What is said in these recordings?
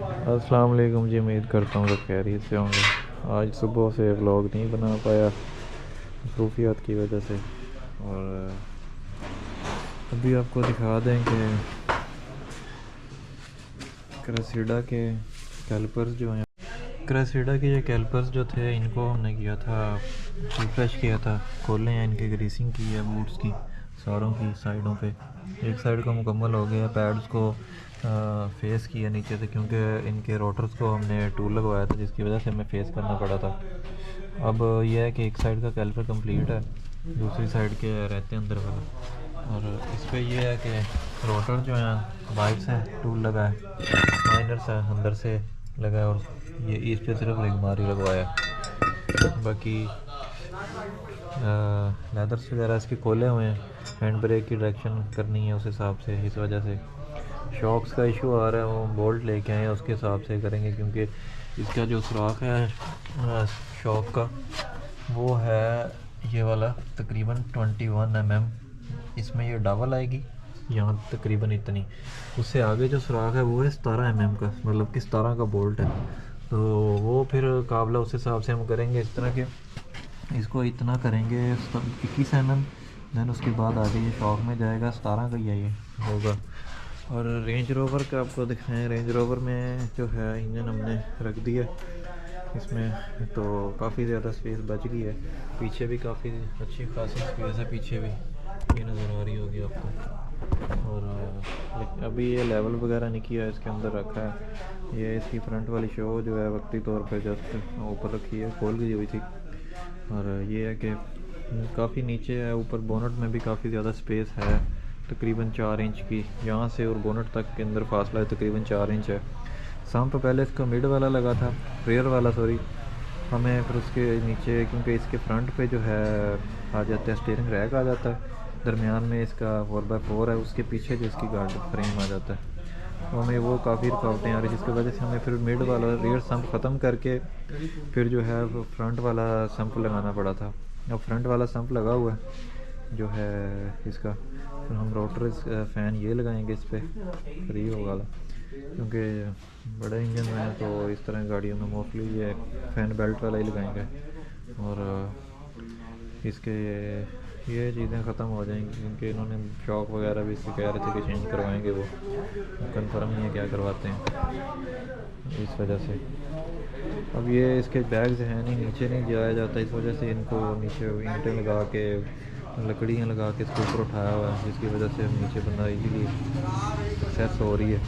अस्सलाम वालेकुम जी। उम्मीद करता हूँ सब खैरियत से होंगे। आज सुबह से व्लॉग नहीं बना पाया मसरूफियत की वजह से। और अभी आपको दिखा दें कि क्रेसिडा के कैलिपर्स जो हैं, क्रेसिडा के ये कैलिपर्स जो थे इनको हमने किया था रिफ्रेश किया था, खोले हैं, इनकी ग्रीसिंग की है बूट्स की सारों की साइडों पे। एक साइड का मुकम्मल हो गया, पैड्स को फेस किया नीचे से क्योंकि इनके रोटर्स को हमने टूल लगवाया था जिसकी वजह से हमें फेस करना पड़ा था। अब यह है कि एक साइड का कैलिपर कंप्लीट है, दूसरी साइड के रहते हैं अंदर वाला। और इस पर यह है कि रोटर जो है बाइट से टूल लगा है, माइनर से अंदर से लगा है, और ये इस पे सिर्फ रिगमारी लगवाया है। बाकी लेदर्स वगैरह इसके खोले हुए हैं, हैंड ब्रेक की डायरेक्शन करनी है उस हिसाब से। इस वजह से शॉक्स का इशू आ रहा है, वो बोल्ट लेके आए हैं उसके हिसाब से करेंगे क्योंकि इसका जो सुराख है शॉक का वो है ये वाला तकरीबन 21 mm। इसमें ये डबल आएगी यहाँ तकरीबन इतनी, उससे आगे जो सुराख है वो है 17 mm का, मतलब कि 17 का बोल्ट है। तो वो फिर काबला उस हिसाब से हम करेंगे इस तरह के, इसको इतना करेंगे 21 mm, दैन उसके बाद आगे ये शॉक में जाएगा 17 का ही है ये होगा। और रेंज रोवर का आपको दिखाएं, रेंज रोवर में जो है इंजन हमने रख दिया इसमें, तो काफ़ी ज़्यादा स्पेस बच गई है। पीछे भी काफ़ी अच्छी खासी स्पेस है, पीछे भी ये नज़र आ रही होगी आपको। और अभी ये लेवल वगैरह नहीं किया, इसके अंदर रखा है। ये इसकी फ्रंट वाली शो जो है वक्ती तौर पे जस्ट ऊपर रखी है, खोल गई हुई थी। और ये है कि काफ़ी नीचे है, ऊपर बोनट में भी काफ़ी ज़्यादा स्पेस है, तकरीबन 4 इंच की। यहाँ से और बोनट तक के अंदर फासला है तकरीबन 4 इंच है। सम्प पहले इसका मिड वाला लगा था, रेयर वाला सॉरी, हमें फिर उसके नीचे क्योंकि इसके फ्रंट पे जो है आ जाता है स्टीयरिंग रैक आ जाता है, दरमियान में इसका 4x4 है, उसके पीछे जो इसकी गार्ड फ्रेम आ जाता है, तो हमें वो काफ़ी रुकावटें आ रही जिसकी वजह से हमें फिर मिड वाला रेयर सम्प ख़त्म करके फिर जो है फ्रंट वाला सम्प लगाना पड़ा था। अब फ्रंट वाला सम्प लगा हुआ है जो है इसका, फिर हम रोटर फ़ैन ये लगाएंगे इस पर फ्री होगा, क्योंकि बड़े इंजन में है तो इस तरह गाड़ियों में मोस्टली ये फ़ैन बेल्ट वाला ही लगाएंगे। और इसके ये चीज़ें ख़त्म हो जाएंगी क्योंकि इन्होंने शॉक वगैरह भी इसके कह रहे थे कि चेंज करवाएंगे, वो कंफर्म नहीं है क्या करवाते हैं इस वजह से। अब ये इसके बैग्स हैं नहीं, नीचे नहीं जाया जाता, इस वजह से इनको नीचे ईंटें लगा के लकड़ियाँ लगा के इसके ऊपर उठाया हुआ है, जिसकी वजह से नीचे बंदा इजीली सक्सेस हो रही है।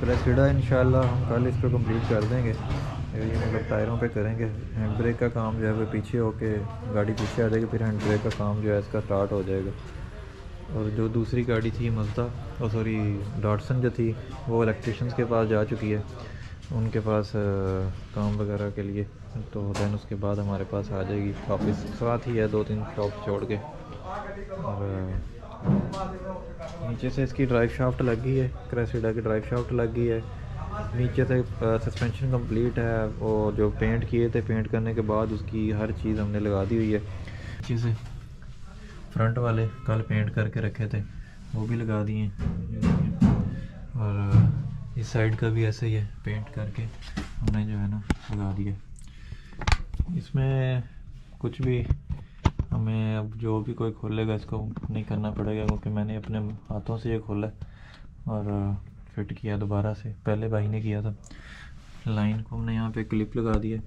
क्रेसिडा इंशाल्लाह हम कल इसको कंप्लीट कर देंगे, ये मतलब टायरों पे करेंगे। हैंड ब्रेक का काम जो है वो पीछे होके गाड़ी पीछे आ जाएगी, फिर हैंड ब्रेक का काम जो है इसका स्टार्ट हो जाएगा। और जो दूसरी गाड़ी थी मज़दा और सॉरी डॉटसन जो थी वो इलेक्ट्रिशियंस के पास जा चुकी है, उनके पास काम वगैरह के लिए, तो दैन उसके बाद हमारे पास आ जाएगी वापस, साथ ही है 2-3 शॉप छोड़ के। और नीचे से इसकी ड्राइव शाफ्ट लग गई है, क्रेसिडा की ड्राइव शाफ्ट लग गई है। नीचे से सस्पेंशन कंप्लीट है, वो जो पेंट किए थे, पेंट करने के बाद उसकी हर चीज़ हमने लगा दी हुई है। नीचे से फ्रंट वाले कल पेंट करके रखे थे वो भी लगा दिए, और इस साइड का भी ऐसे ही है, पेंट करके हमने जो है ना लगा दिया। इसमें कुछ भी हमें अब जो भी कोई खोलेगा इसको नहीं करना पड़ेगा क्योंकि मैंने अपने हाथों से ये खोला और फिट किया दोबारा से, पहले भाई ने किया था। लाइन को हमने यहाँ पे क्लिप लगा दिया,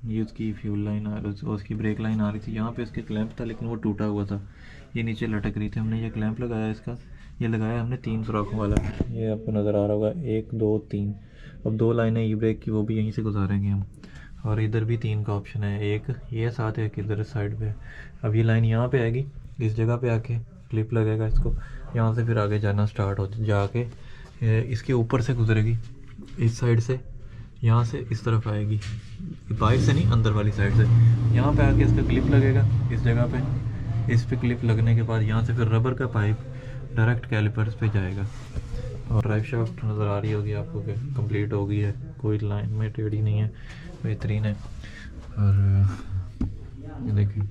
ये उसकी फ्यूल लाइन आ रही, उसकी ब्रेक लाइन आ रही थी, यहाँ पे इसके क्लैंप था लेकिन वो टूटा हुआ था, ये नीचे लटक रही थी। हमने ये क्लैंप लगाया इसका, ये लगाया हमने 3 सुराखों वाला, ये आपको नज़र आ रहा होगा 1 2 3। अब 2 लाइनें ई ब्रेक की वो भी यहीं से गुजारेंगे हम, और इधर भी 3 का ऑप्शन है, एक ये साथ है कि इधर साइड पे। अब ये लाइन यहाँ पे आएगी, इस जगह पे आके क्लिप लगेगा इसको, यहाँ से फिर आगे जाना स्टार्ट हो जाके इसके ऊपर से गुजरेगी इस साइड से, यहाँ से इस तरफ आएगी, बाहर से नहीं अंदर वाली साइड से, यहाँ पे आके इसका क्लिप लगेगा इस जगह पे। इस पे क्लिप लगने के बाद यहाँ से फिर रबर का पाइप डायरेक्ट कैलिपर्स पे जाएगा। और ड्राइव शाफ्ट नज़र आ रही होगी आपको कि कंप्लीट हो गई है, कोई लाइन में टेढ़ी नहीं है, बेहतरीन है। और ये देखिए,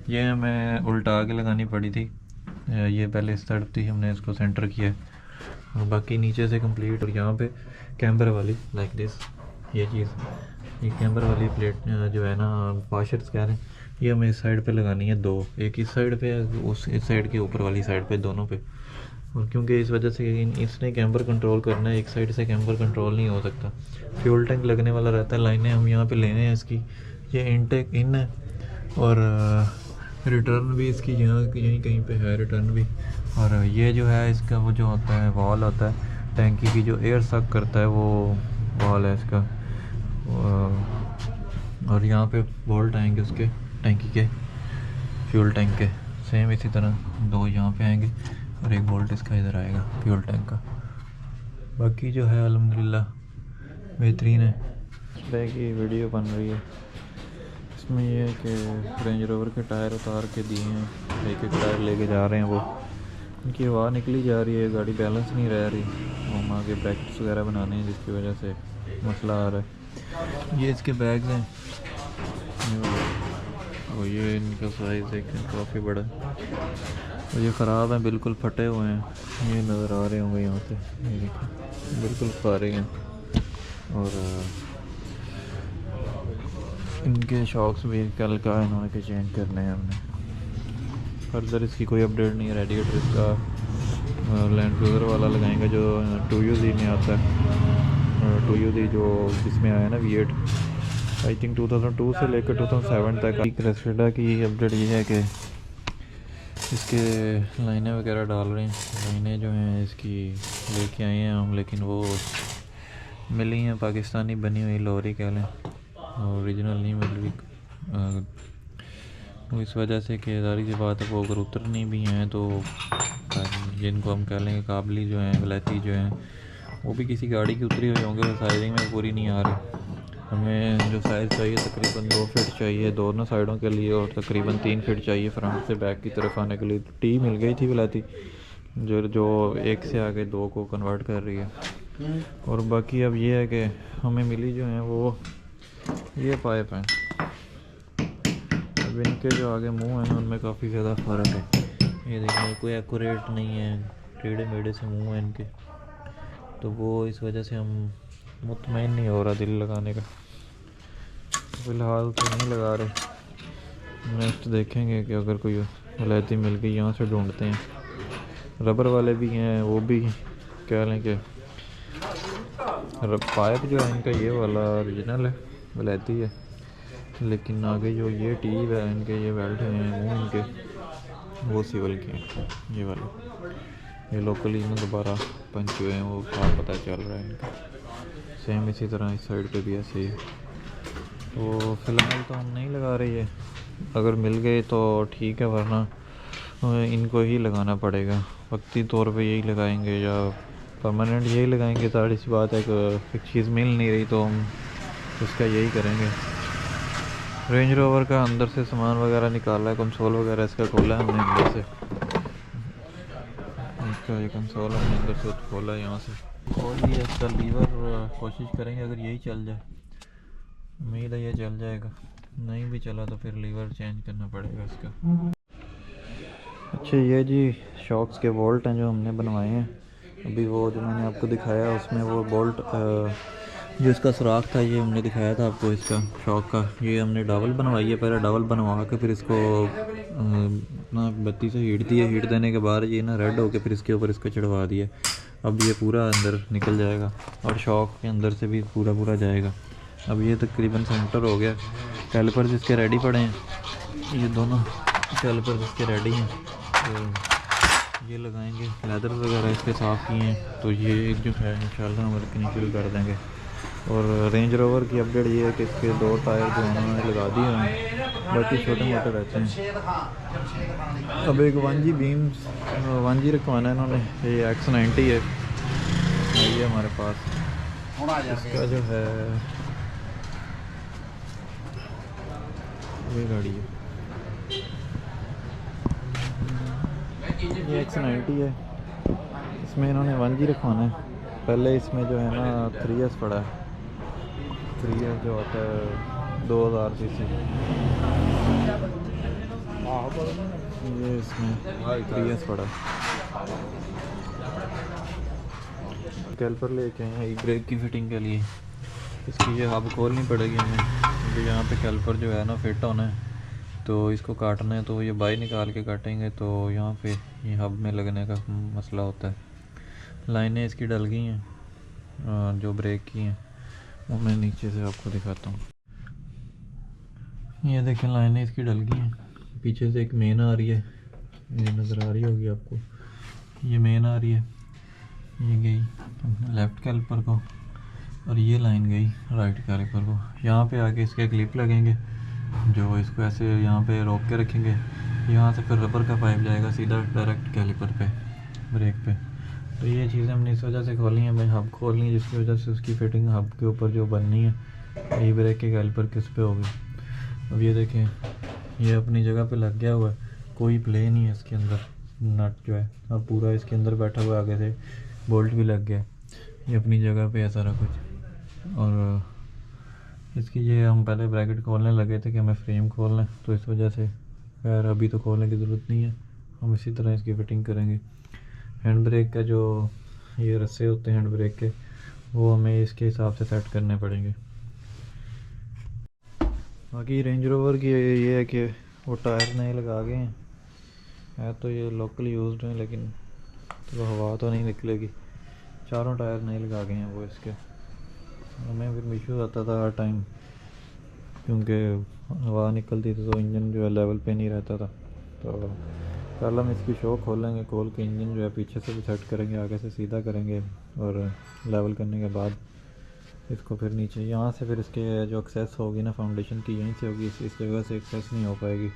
ये हमें उल्टा के लगानी पड़ी थी, ये पहले इस तरफ थी, हमने इसको सेंटर किया और बाकी नीचे से कंप्लीट। और यहाँ पे कैमरे वाली लाइक दिस, ये चीज़, ये कैमरे वाली प्लेट जो है ना वाशर्स कह रहे हैं, ये हमें इस साइड पे लगानी है 2, एक इस साइड पे, उस इस साइड के ऊपर वाली साइड पे, दोनों पे। और क्योंकि इस वजह से इसने कैम्बर कंट्रोल करना है, एक साइड से कैम्बर कंट्रोल नहीं हो सकता। फ्यूल टैंक लगने वाला रहता है, लाइनें हम यहाँ पे लेने हैं इसकी। ये इनटेक इन है और रिटर्न भी इसकी यहाँ यहीं कहीं पे है, रिटर्न भी। और ये जो है इसका वो जो होता है वॉल होता है टैंकी की, जो एयर सक करता है वो वॉल है इसका। और यहाँ पे बोल्ट आएंगे उसके टैंकी के, फ्यूल टैंक के, सेम इसी तरह 2 यहाँ पे आएंगे और एक बोल्ट इसका इधर आएगा फ्यूल टैंक का। बाकी जो है अल्हम्दुलिल्लाह बेहतरीन है। इस तरह की वीडियो बन रही है। इसमें यह है कि रेंज रोवर के टायर उतार के दिए हैं, एक एक टायर लेके जा रहे हैं वो, उनकी हवा निकली जा रही है, गाड़ी बैलेंस नहीं रह रही। हम आगे ब्रैकेट्स वगैरह बनाने हैं जिसकी वजह से मसला आ रहा है। ये इसके बैग्स हैं और ये इनका साइज़ है काफ़ी बड़ा और ये ख़राब है, बिल्कुल फटे हुए हैं, ये नज़र आ रहे होंगे यहाँ से, ये देखिए बिल्कुल फारे हैं। और इनके शॉक्स भी कल का इन्होंने के चेंज करने हैं हमने। फर्दर इसकी कोई अपडेट नहीं है। रेडिएटर इसका लैंड क्रूज़र वाला लगाएंगे जो 2UZ में आता है, 2UZ जो इसमें आया ना V8, आई थिंक 2002 से लेकर 2007 तक। क्रेस्टेडा की अपडेट ये है कि इसके लाइनें वगैरह डाल रहे हैं, लाइनें जो हैं इसकी लेके आए हैं हम, लेकिन वो मिली हैं पाकिस्तानी बनी हुई लोरी कह लें, ओरिजिनल नहीं मिल रही। वो इस वजह से कि ज़ाहिर सी बात है वो अगर उतरनी भी हैं तो जिनको हम कह लेंगे काबली जो हैं, वलैती जो हैं, वो भी किसी गाड़ी की उतरी हुई होंगे, वो साइजिंग में पूरी नहीं आ रही। हमें जो साइज़ चाहिए तकरीबन 2 फीट चाहिए दोनों साइडों के लिए और तकरीबन 3 फीट चाहिए फ्रंट से बैक की तरफ आने के लिए। टी मिल गई थी वलैती जो एक से आगे 2 को कन्वर्ट कर रही है। और बाकी अब ये है कि हमें मिली जो है वो ये पाइप हैं। अब इनके जो आगे मुंह हैं उनमें काफ़ी ज़्यादा फ़र्क है। ये देखिए कोई एक्यूरेट नहीं है, टेढ़े मेढ़े से मुंह हैं इनके, तो वो इस वजह से हम मुतमईन नहीं हो रहा दिल लगाने का। फ़िलहाल तो नहीं लगा रहे, नेक्स्ट देखेंगे कि अगर कोई वलैती मिल गई यहाँ से ढूंढते हैं। रबर वाले भी हैं, वो भी कह लें कि पाइप जो है इनका ये वाला ओरिजिनल है, वलैती है, लेकिन आगे जो ये टीव है इनके, ये बेल्ट हैं मुँह इनके, वो सिवल के हैं। ये वाले ये लोकली में दोबारा पंच हुए हैं, वो साफ पता चल रहा है इनका। सेम इसी तरह इस साइड पे भी ऐसे ही है। तो फ़िलहाल तो हम नहीं लगा रही है, अगर मिल गए तो ठीक है, वरना इनको ही लगाना पड़ेगा। वक्ती तौर पे यही लगाएंगे या परमानेंट यही लगाएंगे। सारी सी बात है कि एक चीज़ मिल नहीं रही तो हम उसका यही करेंगे। रेंज रोवर का अंदर से सामान वगैरह निकाला है, कंसोल वगैरह इसका खोला है हमने अंदर से, इसका ये कंसोल हमने अंदर से खोला है यहाँ से खोल दिया। इसका लीवर कोशिश करेंगे अगर यही चल जाए, उम्मीद है ये चल जाएगा, नहीं भी चला तो फिर लीवर चेंज करना पड़ेगा इसका। अच्छा ये जी शॉक्स के बोल्ट हैं जो हमने बनवाए हैं अभी, वो जो मैंने आपको दिखाया उसमें वो बोल्ट जो इसका सुराख था ये हमने दिखाया था आपको, इसका शॉक का, ये हमने डबल बनवाई है। पहले डबल बनवा के फिर इसको ना बत्ती से हीट दिया, हीट देने के बाद ये ना रेड होके फिर इसके ऊपर इसको चढ़वा दिया। अब ये पूरा अंदर निकल जाएगा और शॉक के अंदर से भी पूरा जाएगा। अब ये तकरीबन सेंटर हो गया। कैलिपर्स इसके रेडी पड़े हैं, ये दोनों कैलिपर्स इसके रेडी हैं, तो ये लगाएंगे। लेदर वगैरह इसके साफ़ किए हैं, तो ये जो है इंशाल्लाह हम वर्किंग शुरू कर देंगे। और रेंज रोवर की अपडेट ये है कि इसके 2 टायर जो उन्होंने लगा दिए हैं, बाकी छोटे मोटे रहते हैं। अब एक 1G बीम्स 1G रखवाना है इन्होंने, ये X90 है ये हमारे पास। इसका जो है ये गाड़ी है, ये X90 है, इसमें इन्होंने 1G रखवाना है। पहले इसमें जो है ना 3S पड़ा है, 3S जो होता है 2000 सीसी, ये इसमें 3S पड़ा है। कैलिपर लेके आए हैं एक ब्रेक की फ़िटिंग के लिए। इसकी ये हब खोलनी पड़ेगी हमें, क्योंकि यहाँ पे कैलिपर जो है ना फिट होना है, तो इसको काटना है तो ये बाहर निकाल के काटेंगे तो यहाँ पे ये हब में लगने का मसला होता है। लाइनें इसकी डल गई हैं जो ब्रेक की हैं, वो मैं नीचे से आपको दिखाता हूँ। ये देखें लाइनें इसकी डल गई हैं। पीछे से एक मेन आ रही है, ये नज़र आ रही होगी आपको, ये मेन आ रही है, ये गई लेफ़्ट कैलिपर को और ये लाइन गई राइट कैलिपर को। यहाँ पे आके इसके क्लिप लगेंगे जो इसको ऐसे यहाँ पे रोक के रखेंगे। यहाँ से फिर रबर का पाइप जाएगा सीधा डायरेक्ट कैलिपर पे, ब्रेक पे। तो ये चीज़ें हमने इस वजह से खोली हैं भाई, हब खोलनी है जिसकी वजह से उसकी फिटिंग हब के ऊपर जो बननी है, ये ब्रेक के कैलिपर किस पे होगी। अब ये देखें ये अपनी जगह पे लग गया हुआ है, कोई प्ले नहीं है इसके अंदर। नट जो है अब पूरा इसके अंदर बैठा हुआ, आगे से बोल्ट भी लग गया, ये अपनी जगह पे है सारा कुछ। और इसकी ये हम पहले ब्रैकेट खोलने लगे थे कि हमें फ्रेम खोलना है, तो इस वजह से खैर अभी तो खोलने की ज़रूरत नहीं है, हम इसी तरह इसकी फ़िटिंग करेंगे। हैंड ब्रेक का जो ये रस्से होते हैं हैंड ब्रेक के, वो हमें इसके हिसाब से सेट करने पड़ेंगे। बाकी रेंज रोवर की ये है कि वो टायर नए लगा गए हैं, है तो ये लोकल यूज्ड हैं लेकिन तो हवा तो नहीं निकलेगी। चारों टायर नए लगा गए हैं वो इसके। हमें फिर इशू आता था हर टाइम, क्योंकि हवा निकलती थी तो इंजन जो है लेवल पे नहीं रहता था। तो कल हम इसकी शो खोलेंगे, खोल के इंजन जो है पीछे से भी सेट करेंगे, आगे से सीधा करेंगे और लेवल करने के बाद इसको फिर नीचे यहाँ से फिर इसके जो एक्सेस होगी ना फाउंडेशन की, यहीं से होगी, इस जगह से एक्सेस नहीं हो पाएगी,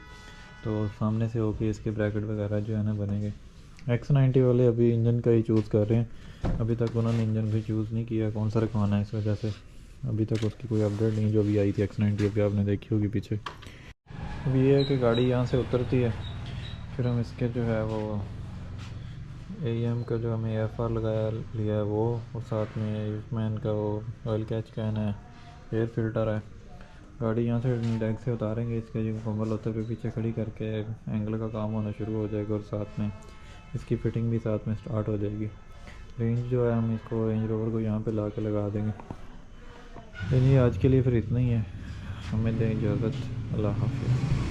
तो सामने से होके इसके ब्रैकेट वगैरह जो है ना बनेंगे। X90 वाले अभी इंजन का ही चूज़ कर रहे हैं, अभी तक उन्होंने इंजन भी चूज़ नहीं किया कौन सा रखवाना है, इस वजह से अभी तक उसकी कोई अपडेट नहीं जो भी आई थी X90 अभी आपने देखी होगी पीछे। अभी ये है कि गाड़ी यहाँ से उतरती है, फिर हम इसके जो है वो AEM का जो हमें AFR लगाया लिया है वो, और साथ में यूजमैन का वो ऑयल कैच कैन है, एयर फिल्टर है। गाड़ी यहाँ से डेक से उतारेंगे, इसके जो मुकम्मल होते हुए पीछे खड़ी करके एंगल का काम होना शुरू हो जाएगा और साथ में इसकी फ़िटिंग भी साथ में स्टार्ट हो जाएगी। रेंज जो है हम इसको रेंज रोवर को यहाँ पे ला के लगा देंगे। लेकिन आज के लिए फिर इतना ही है, हमें दें इजाज़त, अल्लाह हाफ़िज़।